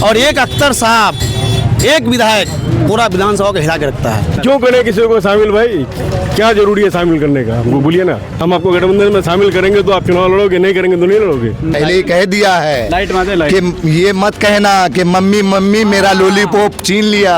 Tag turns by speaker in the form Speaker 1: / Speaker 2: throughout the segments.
Speaker 1: और एक अख्तर साहब, एक विधायक पूरा विधानसभा को हिला के रखता है।
Speaker 2: क्यों करें किसी को शामिल भाई? क्या जरूरी है शामिल करने का? हमको बोलिए ना। हम आपको गठबंधन में शामिल करेंगे तो आप चुनाव लड़ोगे, नहीं करेंगे तो नहीं लड़ोगे।
Speaker 3: पहले ही कह दिया है
Speaker 2: लाइट
Speaker 3: कि ये मत कहना कि मम्मी मम्मी मेरा लॉलीपॉप छीन लिया।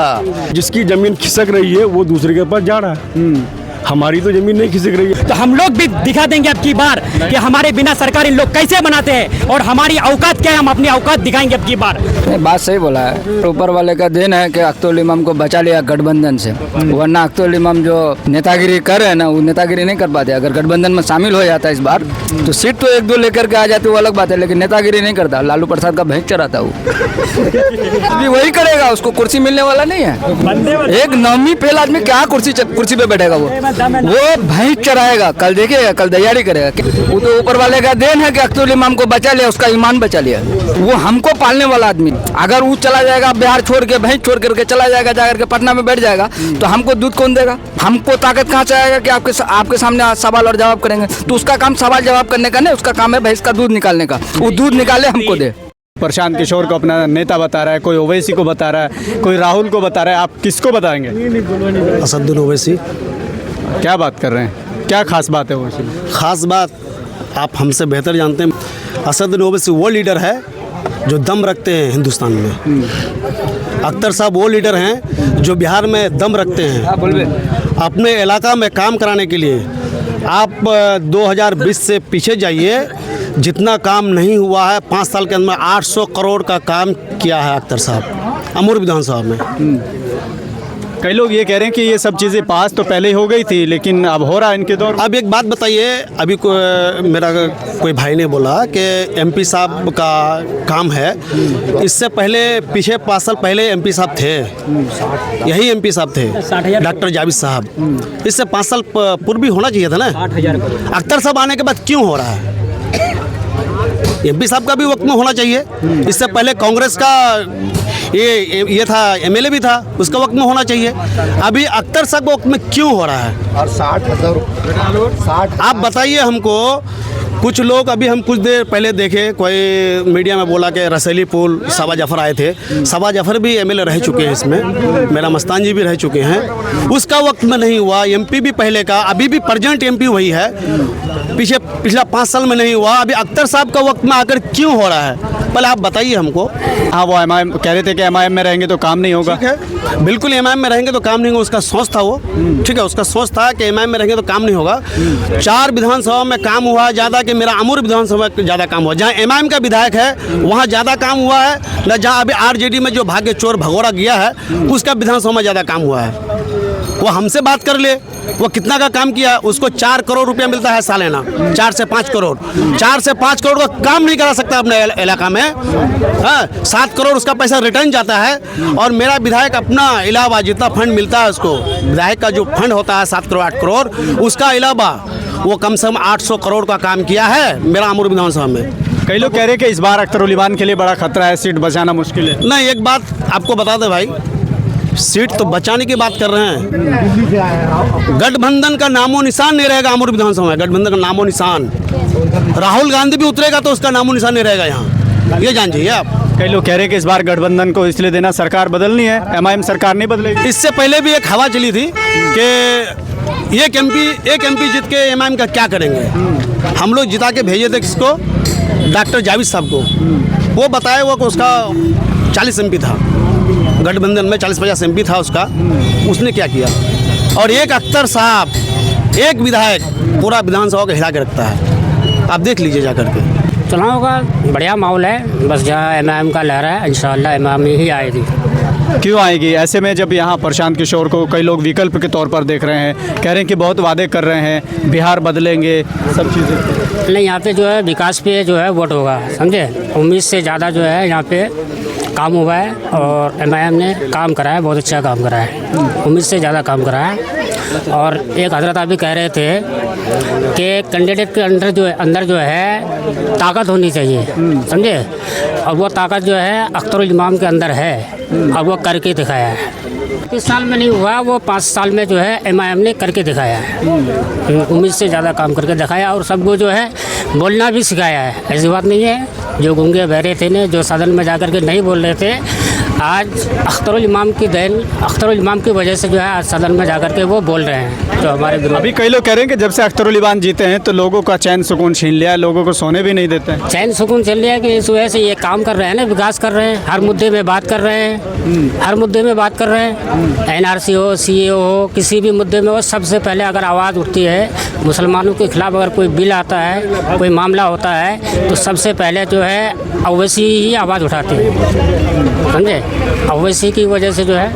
Speaker 2: जिसकी जमीन खिसक रही है वो दूसरे के पास जा रहा है। हमारी तो जमीन नहीं खिसक रही है।
Speaker 4: तो हम लोग भी दिखा देंगे अब की बार कि हमारे बिना सरकार इन लोग कैसे बनाते हैं और हमारी औकात क्या है। हम अपनी औकात दिखाएंगे अब की बार।
Speaker 5: बात सही बोला है। ऊपर वाले का देन है कि अख्तरुल इमाम को बचा लिया गठबंधन से, वरना अख्तरुल इमाम जो नेतागिरी कर रहे हैं ना, वो नेतागिरी नहीं कर पाते। अगर गठबंधन में शामिल हो जाता है इस बार तो सीट तो एक दो लेकर के आ जाती, वो अलग बात है, लेकिन नेतागिरी नहीं करता। लालू प्रसाद का भैंस चराता वो अभी वही करेगा, उसको कुर्सी मिलने वाला नहीं है। एक नौवीं फेल आदमी क्या कुर्सी पे बैठेगा? वो भैंस चराएगा। कल देखिएगा, कल तैयारी करेगा। वो तो ऊपर वाले का देन है कि अख्तरुल इमाम को बचा लिया, उसका ईमान बचा लिया। वो हमको पालने वाला आदमी, अगर वो चला जाएगा बिहार छोड़ के, भैंस छोड़ करके चला जाएगा, जाकर के पटना में बैठ जाएगा, तो हमको दूध कौन देगा? हमको ताकत कहाँ से आएगा कि आपके सामने सवाल और जवाब करेंगे? तो उसका काम सवाल जवाब करने का नहीं, उसका काम है भैंस का दूध निकालने का। वो दूध निकाले, हमको दे।
Speaker 6: प्रशांत किशोर को अपना नेता बता रहा है, कोई ओवैसी को बता रहा है, कोई राहुल को बता रहा है। आप किसको बताएंगे?
Speaker 1: असदुद्दीन ओवैसी।
Speaker 6: क्या बात कर रहे हैं? क्या खास बात है ओवैसी में?
Speaker 1: खास बात आप हमसे बेहतर जानते हैं। असदुद्दीन ओवैसी वो लीडर है जो दम रखते हैं हिंदुस्तान में। अख्तर साहब वो लीडर हैं जो बिहार में दम रखते हैं। अपने इलाका में काम कराने के लिए आप 2020 से पीछे जाइए, जितना काम नहीं हुआ है 5 साल के अंदर 800 करोड़ का काम किया है अख्तर साहब अमूर विधानसभा में।
Speaker 6: कई लोग ये कह रहे हैं कि ये सब चीज़ें पास तो पहले ही हो गई थी, लेकिन अब हो रहा है इनके दौर।
Speaker 1: अब एक बात बताइए, अभी मेरा कोई भाई ने बोला कि एमपी साहब का काम है। इससे पहले पीछे 5 साल पहले एमपी साहब थे, यही एमपी साहब थे, डॉक्टर जावेद साहब। इससे 5 साल पूर्व भी होना चाहिए था ना। अख्तर साहब आने के बाद क्यों हो रहा है? एमपी साहब का भी वक्त में होना चाहिए। इससे पहले कांग्रेस का ये था, एमएलए भी था, उसका वक्त में होना चाहिए। अभी अख्तर साहब वक्त में क्यों हो रहा है?
Speaker 3: और 60,000
Speaker 1: आप बताइए हमको। कुछ लोग अभी हम कुछ देर पहले देखे, कोई मीडिया में बोला कि रसैली पुल साबा जफर आए थे। साबा जफर भी एमएलए रह चुके हैं इसमें, मेरा मस्तान जी भी रह चुके हैं। उसका वक्त में नहीं हुआ। एमपी भी पहले का, अभी भी प्रेजेंट एमपी वही है, पिछला 5 साल में नहीं हुआ। अभी अख्तर साहब का वक्त में आकर क्यों हो रहा है? पहले आप बताइए हमको।
Speaker 6: हाँ, वो एमआईएम कह रहे थे कि एमआईएम में रहेंगे तो काम नहीं होगा।
Speaker 1: ठीक है, बिल्कुल एमआईएम में रहेंगे तो काम नहीं होगा, उसका सोच था वो। ठीक है, उसका सोच था कि एमआईएम में रहेंगे तो काम नहीं होगा। 4 विधानसभा में काम हुआ ज़्यादा कि मेरा अमूर विधानसभा में ज़्यादा काम हुआ। जहाँ एमआईएम का विधायक है वहाँ ज़्यादा काम हुआ है न जहाँ अभी आरजेडी में जो भाग्य चोर भगोड़ा गया है उसका विधानसभा में ज़्यादा काम हुआ है। वो हमसे बात कर ले, वो कितना का काम किया। उसको 4 करोड़ रुपया मिलता है सालाना, 4 से 5 करोड़। 4 से 5 करोड़ का काम नहीं करा सकता अपने इलाका में। हाँ, 7 करोड़ उसका पैसा रिटर्न जाता है। और मेरा विधायक अपना इलावा जितना फंड मिलता है उसको, विधायक का जो फंड होता है 7 करोड़ 8 करोड़, उसका इलावा वो कम से कम 800 करोड़ का काम किया है मेरा अमूर विधानसभा में।
Speaker 6: कई लोग कह रहे हैं कि इस बार अख्तरुल इमाम के लिए बड़ा खतरा है, सीट बचाना मुश्किल है।
Speaker 1: नहीं, एक बात आपको बता दे भाई, सीट तो बचाने की बात कर रहे हैं। गठबंधन का नामो निशान नहीं रहेगा अमूर विधानसभा में। गठबंधन का नामो निशान, राहुल गांधी भी उतरेगा तो उसका नामो निशान नहीं रहेगा यहाँ, ये जान जाइए आप।
Speaker 6: कई लोग कह रहे हैं कि इस बार गठबंधन को इसलिए देना, सरकार बदलनी है, एमआईएम सरकार नहीं बदलेगी।
Speaker 1: इससे पहले भी एक हवा चली थी कि एक एमपी जीत के एमआईएम का क्या करेंगे। हम लोग जिता के भेजे थे किसको? डॉक्टर जावेद साहब को। वो बताया हुआ कि उसका 40 एमपी था, गठबंधन में 40-50 एमपी था उसका। उसने क्या किया? और एक अख्तर साहब, एक विधायक पूरा विधानसभा को हिला के रखता है। आप देख लीजिए जा करके।
Speaker 7: चुनाव का बढ़िया माहौल है, बस जहाँ एमआईएम का लहरा है, इंशाअल्लाह एमआईएम ही आएगी।
Speaker 6: क्यों आएगी? ऐसे में जब यहाँ प्रशांत किशोर को कई लोग विकल्प के तौर पर देख रहे हैं, कह रहे हैं कि बहुत वादे कर रहे हैं, बिहार बदलेंगे, सब चीज़ें।
Speaker 7: नहीं, यहाँ पे जो है विकास पे जो है वोट होगा, समझे। उम्मीद से ज़्यादा जो है यहाँ पे काम हुआ है और एमआईएम ने काम करा है, बहुत अच्छा काम करा है, उम्मीद से ज़्यादा काम करा है। और एक हजरत अभी कह रहे थे कि कैंडिडेट के अंदर जो है ताकत होनी चाहिए, समझे। और वो ताकत जो है अख्तरुल इमाम के अंदर है और वो करके दिखाया है। 30 साल में नहीं हुआ, वो 5 साल में जो है एमआईएम ने करके दिखाया है। उम्मीद से ज़्यादा काम करके दिखाया और सबको जो है बोलना भी सिखाया है। ऐसी बात नहीं है। जो गूंगे बहरे थे ना, जो सदन में जाकर के नहीं बोल रहे थे, आज अख्तरुल इमाम की देन, अख्तरुल इमाम की वजह से जो है आज सदन में जाकर के वो बोल रहे हैं जो हमारे विरोध।
Speaker 6: अभी कई लोग कह रहे हैं कि जब से अख्तरुल इमाम जीते हैं तो लोगों का चैन सुकून छीन लिया है, लोगों को सोने भी नहीं देते हैं।
Speaker 7: चैन सुकून चल रहा है कि इस वजह से ये काम कर रहे हैं ना, विकास कर रहे हैं, हर मुद्दे में बात कर रहे हैं, हर मुद्दे में बात कर रहे हैं। NRC हो, CAO हो, किसी भी मुद्दे में वो सबसे पहले अगर आवाज़ उठती है मुसलमानों के खिलाफ, अगर कोई बिल आता है, कोई मामला होता है, तो सबसे पहले जो है ओवैसी ही आवाज़ उठाती है, समझे। ओवैसी की वजह से जो है,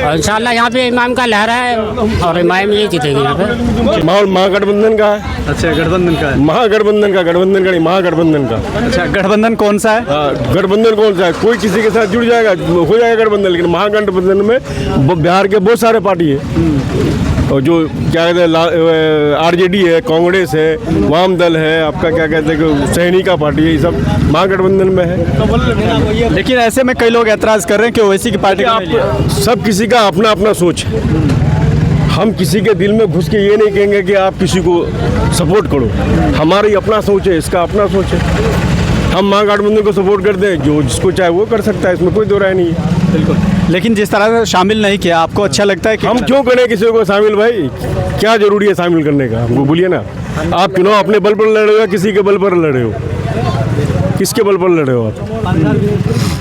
Speaker 7: और इंशाल्लाह यहाँ पे इमाम का लहरा है और इमाम यही जीतेगी यहाँ पे।
Speaker 2: माहौल महागठबंधन का है।
Speaker 6: अच्छा, गठबंधन का है।
Speaker 2: महागठबंधन का, गठबंधन का नहीं, महागठबंधन का।
Speaker 6: अच्छा, गठबंधन कौन सा है?
Speaker 2: गठबंधन कौन सा है? कोई किसी के साथ जुड़ जाएगा, हो जाएगा गठबंधन, लेकिन महागठबंधन में बिहार के बहुत सारे पार्टी है, और जो क्या कहते हैं RJD है, कांग्रेस है, वाम दल है, आपका क्या कहते हैं सैनिक का पार्टी है, ये सब महागठबंधन में है।
Speaker 6: लेकिन ऐसे में कई लोग ऐतराज़ कर रहे हैं कि ओवैसी की पार्टी का नहीं लिया।
Speaker 2: सब किसी का अपना अपना सोच है। हम किसी के दिल में घुस के ये नहीं कहेंगे कि आप किसी को सपोर्ट करो, हमारी अपना सोच है, इसका अपना सोच है। हम महागठबंधन को सपोर्ट करते हैं, जो जिसको चाहे वो कर सकता है, इसमें कोई दो राय नहीं है।
Speaker 6: बिल्कुल, लेकिन जिस तरह से शामिल नहीं किया, आपको अच्छा लगता है कि
Speaker 2: हम क्यों करें किसी को शामिल? भाई क्या जरूरी है शामिल करने का? हमको बोलिए ना। आप चुनाव अपने बल पर लड़ रहे हो या किसी के बल पर लड़ रहे हो? किसके बल पर लड़ रहे हो आप?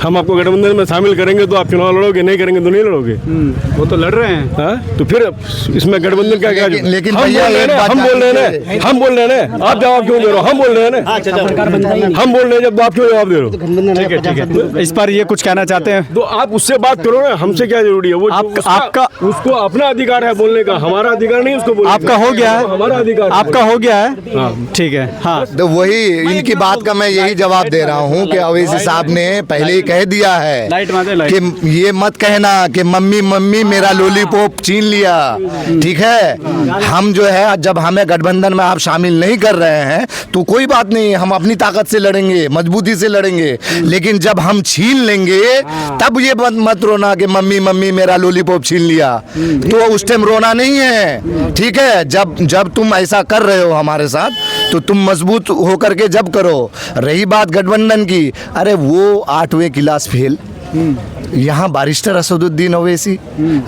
Speaker 2: हम आपको गठबंधन में शामिल करेंगे तो आप चुनाव लड़ोगे, नहीं करेंगे तो नहीं लड़ोगे।
Speaker 6: वो तो लड़ रहे हैं।
Speaker 2: हाँ, तो फिर इसमें गठबंधन का क्या?
Speaker 3: लेकिन
Speaker 2: हम
Speaker 3: भैया
Speaker 2: बोल रहे हैं ना, हम बोल रहे हैं ना, हम बोल रहे हैं ना, आप जवाब क्यों दे रहे हो? हम बोल रहे हैं ना, हम बोल रहे हैं, जब आप क्यों जवाब दे रहे हो?
Speaker 6: ठीक है, ठीक है। इस पर ये कुछ कहना चाहते हैं
Speaker 2: तो आप उससे बात करो ना, हमसे क्या जरूरी है? वो
Speaker 6: आपका
Speaker 2: उसको अपना अधिकार है बोलने का, हमारा अधिकार नहीं उसको बोलने का।
Speaker 6: आपका हो गया है,
Speaker 2: हमारा अधिकार है।
Speaker 6: आपका हो गया है। ठीक है, हाँ।
Speaker 3: तो वही इनकी बात का मैं यही जवाब दे रहा हूँ कि अवैसी साहब ने पहले ही कह दिया है कि ये मत कहना कि मम्मी मम्मी मेरा लॉलीपॉप छीन लिया, ठीक है। हम जो है, जब हमें गठबंधन में आप शामिल नहीं कर रहे हैं तो कोई बात नहीं, हम अपनी ताकत से लड़ेंगे, मजबूती से लड़ेंगे, लेकिन जब हम छीन लेंगे तब ये मत रोना कि मम्मी मम्मी मेरा लॉलीपॉप छीन लिया। तो उस टाइम रोना नहीं है, ठीक है। जब तुम ऐसा कर रहे हो हमारे साथ तो तुम मजबूत होकर के जब करो। रही बात गठबंधन की, अरे वो 8वें क्लास फेल, यहाँ बारिस्टर असदुद्दीन ओवैसी,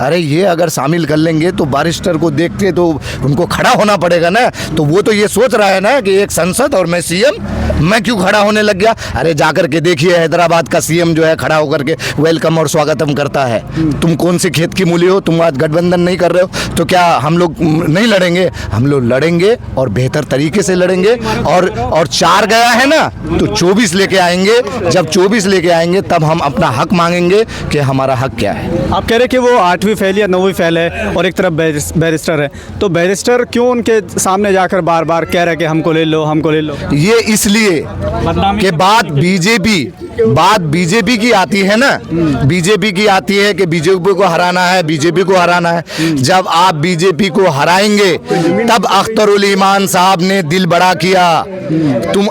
Speaker 3: अरे ये अगर शामिल कर लेंगे तो बारिस्टर को देख के तो उनको खड़ा होना पड़ेगा ना। तो वो तो ये सोच रहा है ना कि एक संसद और मैं CM, मैं क्यों खड़ा होने लग गया? अरे जाकर के देखिए, हैदराबाद का CM जो है खड़ा होकर के वेलकम और स्वागतम करता है। तुम कौन से खेत की मूली हो? तुम आज गठबंधन नहीं कर रहे हो तो क्या हम लोग नहीं लड़ेंगे? हम लोग लड़ेंगे और बेहतर तरीके से लड़ेंगे। और 4 गया है ना तो 24 लेके आएंगे। जब 24 लेके आएंगे तब हम अपना हक मांगेंगे कि हमारा हक क्या है।
Speaker 6: आप कह रहे कि वो 8वीं फेल या 9वीं फेल है और एक तरफ बैरिस्टर है, तो बैरिस्टर क्यों उनके सामने जाकर बार बार कह रहे हैं कि हमको ले लो, हमको ले लो?
Speaker 3: ये इसलिए कि बात बीजेपी की आती है ना, बीजेपी की आती है कि बीजेपी को हराना है, बीजेपी को हराना है। जब आप बीजेपी को हराएंगे तब अख्तरुल ईमान साहब ने दिल बड़ा किया।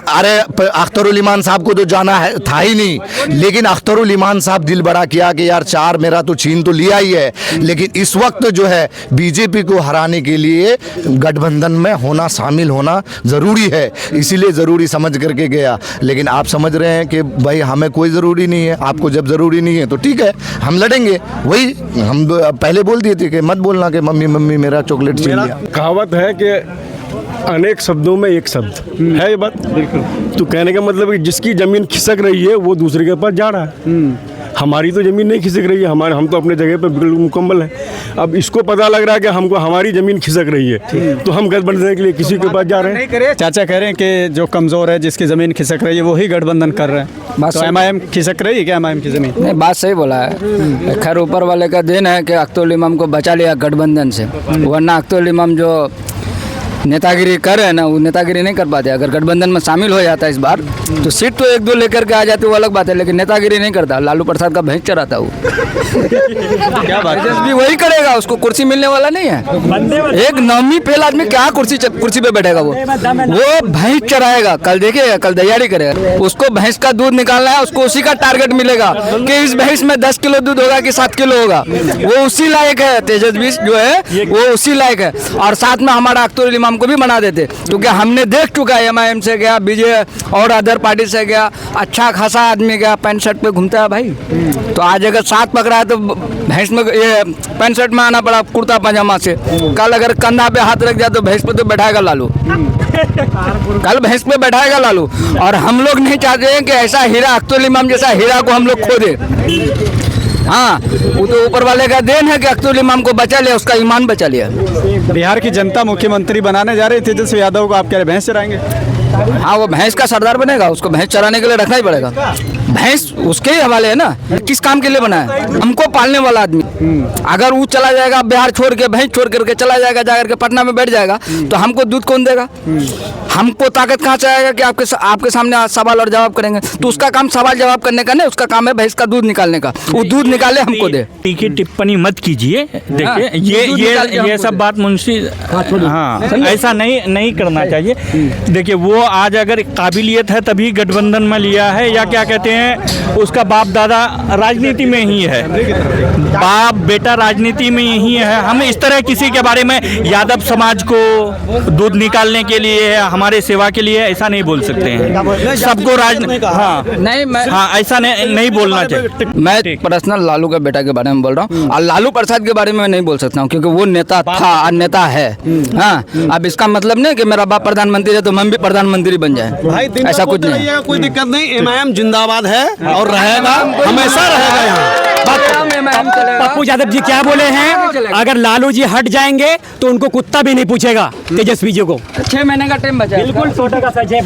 Speaker 3: अरे अख्तरुल ईमान साहब को तो जाना है था ही नहीं, लेकिन अख्तरुल ईमान साहब दिल बड़ा किया कि यार 4 मेरा तो छीन तो लिया ही है, लेकिन इस वक्त जो है बीजेपी को हराने के लिए गठबंधन में होना, शामिल होना ज़रूरी है, इसीलिए ज़रूरी समझ करके गया। लेकिन आप समझ रहे हैं कि भाई हमें कोई ज़रूरी नहीं है, आपको जब ज़रूरी नहीं है तो ठीक है, हम लड़ेंगे। वही हम पहले बोल दिए थे कि मत बोलना कि मम्मी मम्मी मेरा चॉकलेट छीन लिया।
Speaker 2: कहावत है कि अनेक शब्दों में एक शब्द है, ये बात बिल्कुल। तो कहने का मतलब है कि जिसकी जमीन खिसक रही है वो दूसरे के पास जा रहा है। हमारी तो ज़मीन नहीं खिसक रही है, हम तो अपने जगह पर बिल्कुल मुकम्मल है। अब इसको पता लग रहा है कि हमको हमारी ज़मीन खिसक रही है, तो हम गठबंधन के लिए किसी के पास जा रहे हैं।
Speaker 6: चाचा कह रहे हैं कि जो कमज़ोर है, जिसकी ज़मीन खिसक रही है, वही गठबंधन कर रहे हैं। तो MIM खिसक रही है क्या? MIM की ज़मीन
Speaker 5: नहीं, बात सही बोला है। खैर ऊपर वाले का देन है कि अख्तरुल इमाम को बचा लिया गठबंधन से, वरना अख्तरुल इमाम जो नेतागिरी कर रहे हैं ना, वो नेतागिरी नहीं कर पाते। अगर गठबंधन में शामिल हो जाता है इस बार तो सीट तो 1-2 लेकर के आ जाते, वो अलग बात है, लेकिन नेतागिरी नहीं करता। लालू प्रसाद का भैंस चराता वो
Speaker 6: क्या बात है?
Speaker 5: भी वही करेगा, उसको कुर्सी मिलने वाला नहीं है। एक नौवीं फेल आदमी क्या कुर्सी पे बैठेगा? वो भैंस चराएगा। कल देखिएगा, कल तैयारी करेगा, उसको भैंस का दूध निकालना है, उसको उसी का टारगेट मिलेगा कि इस भैंस में 10 किलो दूध होगा कि 7 किलो होगा। वो उसी लायक है, तेजस्वी जो है वो उसी लायक है। और साथ में हमारा अख्तरुल इमाम को भी बना देते, क्योंकि हमने देख चुका है MIM से गया, बीजे और अदर पार्टी से गया, अच्छा खासा आदमी गया, पैंट शर्ट पे घूमता है भाई। तो आज अगर साथ पकड़ा है तो भैंस में ये पैंट शर्ट में आना पड़ा, कुर्ता पजामा से। कल अगर कंधा पे हाथ रख जाए तो भैंस पे तो बैठाएगा लालू, कल भैंस पे बैठाएगा लालू। और हम लोग नहीं चाहते हैं कि ऐसा हीरा, अख्तरुल इमाम जैसा हीरा को हम लोग खो दे। हाँ, वो तो ऊपर वाले का देन है कि अख्तरुल इमाम को बचा लिया, उसका ईमान बचा लिया।
Speaker 6: बिहार की जनता मुख्यमंत्री बनाने जा रही है तेजस्वी यादव को, आप कह रहे भैंस चराएंगे?
Speaker 5: हाँ, वो भैंस का सरदार बनेगा, उसको भैंस चराने के लिए रखना ही पड़ेगा। भैंस उसके ही हवाले है ना, किस काम के लिए बना है? हमको पालने वाला आदमी। अगर वो चला जाएगा बिहार छोड़ के, भैंस छोड़ करके चला जाएगा, जाकर के पटना में बैठ जाएगा, तो हमको दूध कौन देगा? हमको ताकत कहाँ से आएगा कि आपके सामने सवाल और जवाब करेंगे? तो उसका काम सवाल जवाब करने का नहीं, उसका काम है भैंस का दूध निकालने का। वो दूध निकाले हमको दे।
Speaker 8: तीखी टिप्पणी मत कीजिए। देखिए ये सब बात मुंशी, हाँ, ऐसा नहीं करना चाहिए। देखिए वो आज अगर काबिलियत है तभी गठबंधन में लिया है, या क्या कहते हैं उसका बाप दादा राजनीति में ही है, बाप बेटा राजनीति में ही है। हम इस तरह किसी के बारे में यादव समाज को दूध निकालने के लिए, हमारे सेवा के लिए ऐसा नहीं बोल सकते हैं। सबको राजनीति, हाँ
Speaker 5: नहीं, मैं
Speaker 8: हाँ ऐसा नहीं बोलना चाहिए।
Speaker 5: मैं पर्सनल लालू के बेटा के बारे में बोल रहा हूँ, और लालू प्रसाद के बारे में नहीं बोल सकता हूँ, क्योंकि वो नेता था और नेता है। हाँ, अब इसका मतलब नहीं कि मेरा बाप प्रधानमंत्री है तो हम भी प्रधानमंत्री बन जाए, ऐसा कुछ नहीं।
Speaker 1: कोई दिक्कत नहीं, MIM जिंदाबाद है और रहेगा, हमेशा रहेगा यहाँ।
Speaker 4: पप्पू यादव जी क्या बोले हैं, अगर लालू जी हट जाएंगे तो उनको कुत्ता भी नहीं पूछेगा तेजस्वी जी को।
Speaker 5: 6 महीने का टाइम बचा है।
Speaker 4: बिल्कुल 100% सच है।